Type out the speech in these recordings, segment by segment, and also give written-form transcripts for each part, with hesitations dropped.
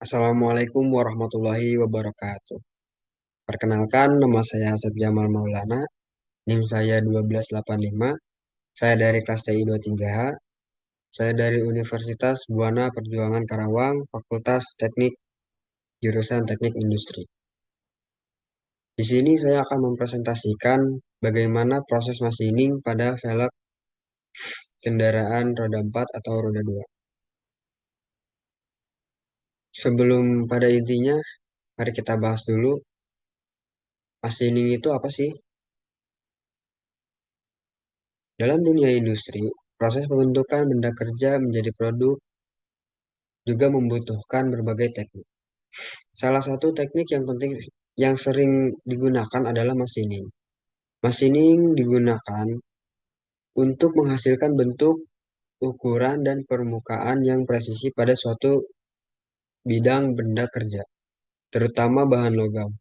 Assalamualaikum warahmatullahi wabarakatuh. Perkenalkan, nama saya Asep Jamal Maulana, NIM saya 1285, saya dari kelas TI 23H, saya dari Universitas Buana Perjuangan Karawang, Fakultas Teknik, jurusan Teknik Industri. Di sini saya akan mempresentasikan bagaimana proses machining pada velg kendaraan roda 4 atau roda 2. Sebelum pada intinya, mari kita bahas dulu, machining itu apa sih? Dalam dunia industri, proses pembentukan benda kerja menjadi produk juga membutuhkan berbagai teknik. Salah satu teknik yang penting yang sering digunakan adalah machining. Machining digunakan untuk menghasilkan bentuk, ukuran, dan permukaan yang presisi pada suatu bidang benda kerja, terutama bahan logam.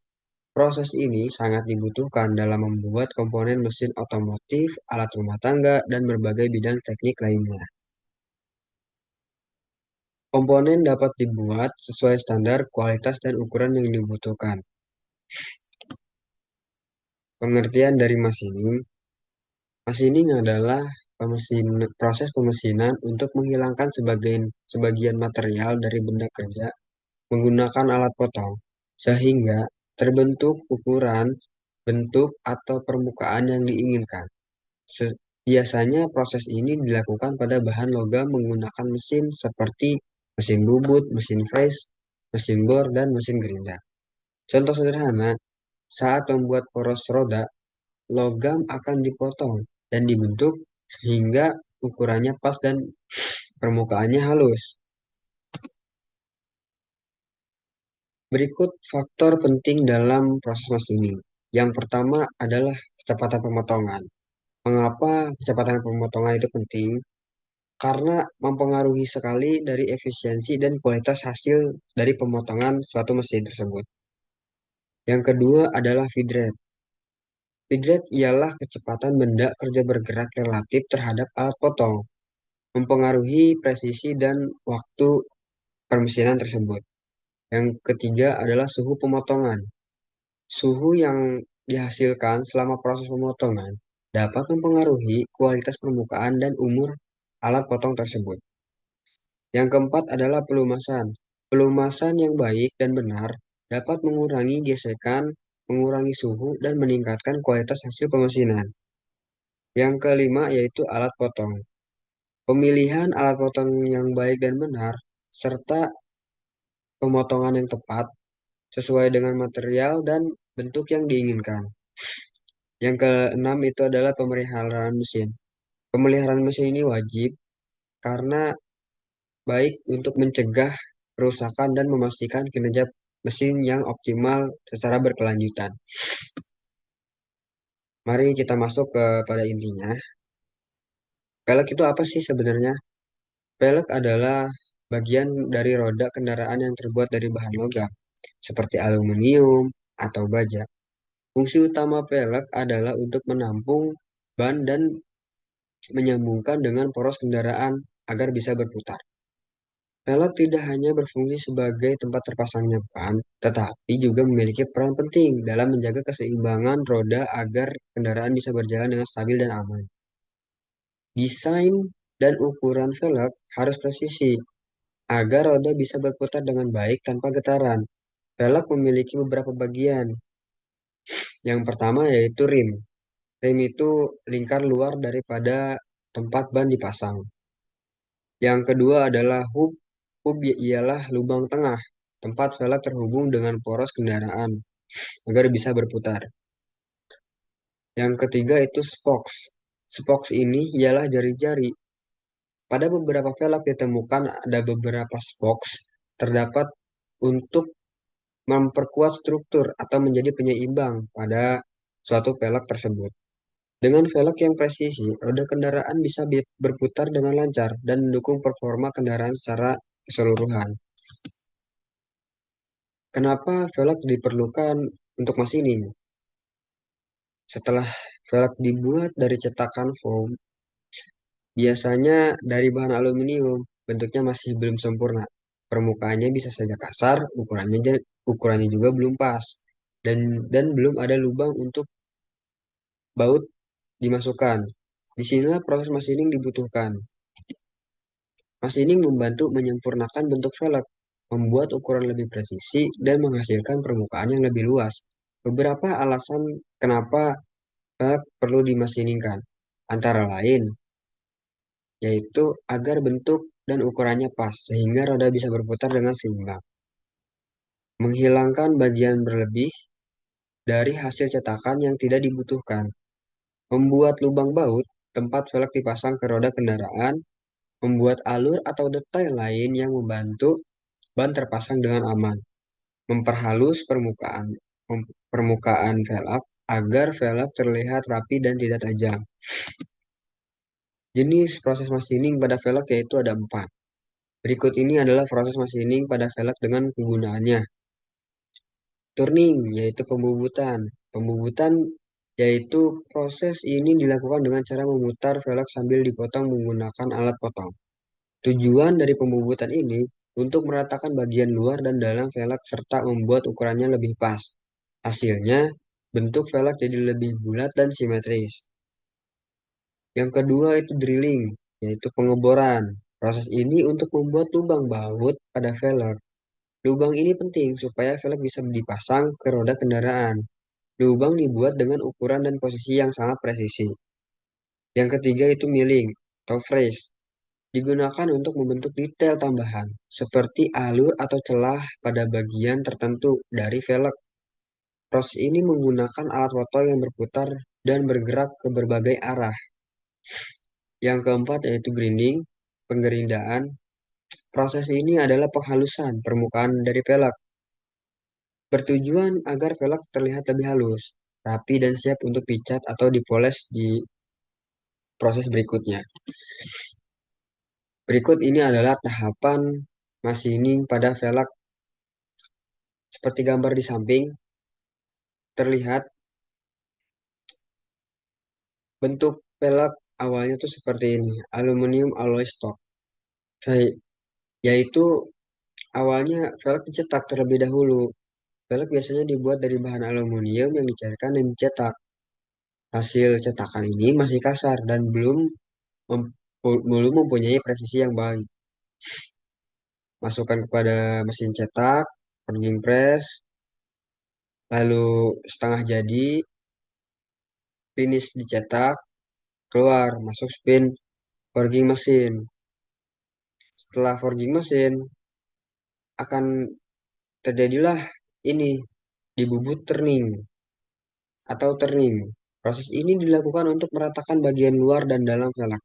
Proses ini sangat dibutuhkan dalam membuat komponen mesin otomotif, alat rumah tangga, dan berbagai bidang teknik lainnya. Komponen dapat dibuat sesuai standar kualitas dan ukuran yang dibutuhkan. Pengertian dari machining. Machining adalah proses pemesinan untuk menghilangkan sebagian material dari benda kerja menggunakan alat potong, sehingga terbentuk ukuran, bentuk, atau permukaan yang diinginkan. Biasanya proses ini dilakukan pada bahan logam menggunakan mesin seperti mesin bubut, mesin fräs, mesin bor, dan mesin gerinda. Contoh sederhana, saat membuat poros roda, logam akan dipotong dan dibentuk sehingga ukurannya pas dan permukaannya halus. Berikut faktor penting dalam proses machining. Yang pertama adalah kecepatan pemotongan. Mengapa kecepatan pemotongan itu penting? Karena mempengaruhi sekali dari efisiensi dan kualitas hasil dari pemotongan suatu mesin tersebut. Yang kedua adalah feed rate. Feed rate ialah kecepatan benda kerja bergerak relatif terhadap alat potong, mempengaruhi presisi dan waktu permesinan tersebut. Yang ketiga adalah suhu pemotongan. Suhu yang dihasilkan selama proses pemotongan dapat mempengaruhi kualitas permukaan dan umur alat potong tersebut. Yang keempat adalah pelumasan. Pelumasan yang baik dan benar dapat mengurangi gesekan, mengurangi suhu, dan meningkatkan kualitas hasil pemesinan. Yang kelima yaitu alat potong. Pemilihan alat potong yang baik dan benar, serta pemotongan yang tepat sesuai dengan material dan bentuk yang diinginkan. Yang keenam itu adalah pemeliharaan mesin. Pemeliharaan mesin ini wajib karena baik untuk mencegah kerusakan dan memastikan kinerja mesin yang optimal secara berkelanjutan. Mari kita masuk pada intinya. Pelek itu apa sih sebenarnya? Pelek adalah bagian dari roda kendaraan yang terbuat dari bahan logam, seperti aluminium atau baja. Fungsi utama pelek adalah untuk menampung ban dan menyambungkan dengan poros kendaraan agar bisa berputar. Pelek tidak hanya berfungsi sebagai tempat terpasangnya ban, tetapi juga memiliki peran penting dalam menjaga keseimbangan roda agar kendaraan bisa berjalan dengan stabil dan aman. Desain dan ukuran velg harus presisi agar roda bisa berputar dengan baik tanpa getaran. Velg memiliki beberapa bagian. Yang pertama yaitu rim. Rim itu lingkar luar daripada tempat ban dipasang. Yang kedua adalah hub. Hub ialah lubang tengah, tempat velg terhubung dengan poros kendaraan agar bisa berputar. Yang ketiga itu spokes. Spokes ini ialah jari-jari. Pada beberapa velg ditemukan ada beberapa spokes terdapat untuk memperkuat struktur atau menjadi penyeimbang pada suatu velg tersebut. Dengan velg yang presisi, roda kendaraan bisa berputar dengan lancar dan mendukung performa kendaraan secara keseluruhan. Kenapa velg diperlukan untuk machining? Setelah velg dibuat dari cetakan foam, biasanya dari bahan aluminium, bentuknya masih belum sempurna. Permukaannya bisa saja kasar, ukurannya juga belum pas, dan belum ada lubang untuk baut dimasukkan. Disinilah proses machining dibutuhkan. Machining membantu menyempurnakan bentuk velg, membuat ukuran lebih presisi, dan menghasilkan permukaan yang lebih luas. Beberapa alasan kenapa velg perlu dimasiningkan, antara lain, yaitu agar bentuk dan ukurannya pas, sehingga roda bisa berputar dengan seimbang. Menghilangkan bagian berlebih dari hasil cetakan yang tidak dibutuhkan. Membuat lubang baut, tempat velg dipasang ke roda kendaraan, membuat alur atau detail lain yang membantu ban terpasang dengan aman. Memperhalus permukaan velg agar velg terlihat rapi dan tidak tajam. Jenis proses machining pada velg yaitu ada 4. Berikut ini adalah proses machining pada velg dengan penggunaannya. Turning, yaitu pembubutan. Pembubutan yaitu proses ini dilakukan dengan cara memutar velg sambil dipotong menggunakan alat potong. Tujuan dari pembubutan ini untuk meratakan bagian luar dan dalam velg serta membuat ukurannya lebih pas. Hasilnya, bentuk velg jadi lebih bulat dan simetris. Yang kedua itu drilling, yaitu pengeboran. Proses ini untuk membuat lubang baut pada velg. Lubang ini penting supaya velg bisa dipasang ke roda kendaraan. Lubang dibuat dengan ukuran dan posisi yang sangat presisi. Yang ketiga itu milling atau freeze. Digunakan untuk membentuk detail tambahan, seperti alur atau celah pada bagian tertentu dari velg. Proses ini menggunakan alat potong yang berputar dan bergerak ke berbagai arah. Yang keempat yaitu grinding, penggerindaan. Proses ini adalah penghalusan permukaan dari velg, bertujuan agar velg terlihat lebih halus, rapi dan siap untuk dicat atau dipoles di proses berikutnya. Berikut ini adalah tahapan machining pada velg. Seperti gambar di samping, terlihat bentuk velg awalnya tuh seperti ini, aluminium alloy stock. Yaitu awalnya velg dicetak terlebih dahulu. Velg biasanya dibuat dari bahan aluminium yang dicairkan dan dicetak. Hasil cetakan ini masih kasar dan mem- belum mempunyai presisi yang baik. Masukkan kepada mesin cetak, forging press, lalu setengah jadi, finish dicetak, keluar, masuk spin forging mesin. Setelah forging mesin, akan terjadilah ini, dibubut turning atau turning. Proses ini dilakukan untuk meratakan bagian luar dan dalam velg.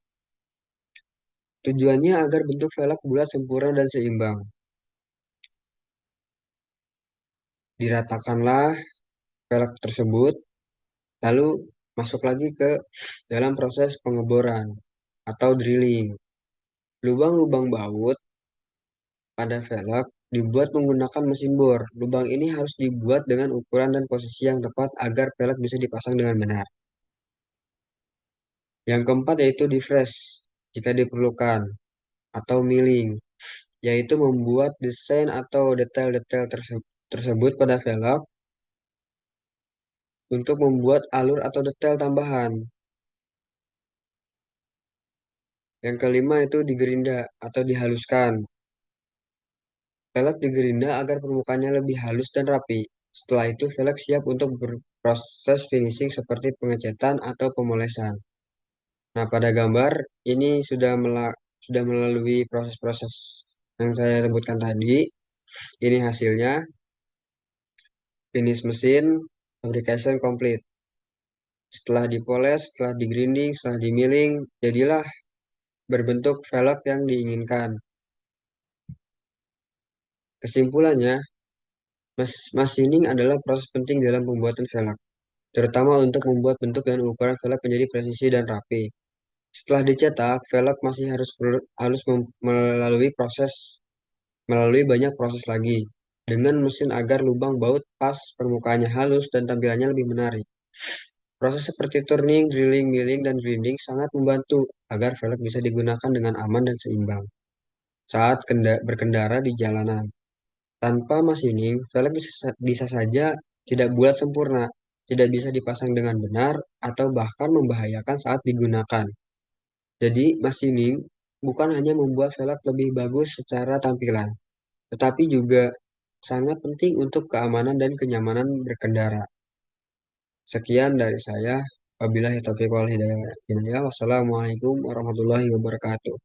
Tujuannya agar bentuk velg bulat sempurna dan seimbang. Diratakanlah velg tersebut, lalu masuk lagi ke dalam proses pengeboran atau drilling. Lubang-lubang baut pada velg dibuat menggunakan mesin bor. Lubang ini harus dibuat dengan ukuran dan posisi yang tepat agar velg bisa dipasang dengan benar. Yang keempat yaitu defresh jika diperlukan atau milling, yaitu membuat desain atau detail-detail tersebut pada velg untuk membuat alur atau detail tambahan. Yang kelima itu digerinda atau dihaluskan. Velg digerinda agar permukaannya lebih halus dan rapi. Setelah itu velg siap untuk berproses finishing seperti pengecetan atau pemolesan. Nah, pada gambar ini sudah melalui proses-proses yang saya sebutkan tadi. Ini hasilnya, finish mesin, fabrication complete. Setelah dipoles, setelah digrinding, setelah dimilling, jadilah berbentuk velg yang diinginkan. Kesimpulannya, machining adalah proses penting dalam pembuatan velg, terutama untuk membuat bentuk dan ukuran velg menjadi presisi dan rapi. Setelah dicetak, velg masih harus melalui banyak proses lagi dengan mesin agar lubang baut pas, permukaannya halus, dan tampilannya lebih menarik. Proses seperti turning, drilling, milling, dan grinding sangat membantu agar velg bisa digunakan dengan aman dan seimbang. saat berkendara di jalanan. Tanpa machining, velg bisa saja tidak bulat sempurna, tidak bisa dipasang dengan benar, atau bahkan membahayakan saat digunakan. Jadi, machining bukan hanya membuat velg lebih bagus secara tampilan, tetapi juga sangat penting untuk keamanan dan kenyamanan berkendara. Sekian dari saya. Wabillahi taufiq wal hidayah. Wassalamualaikum warahmatullahi wabarakatuh.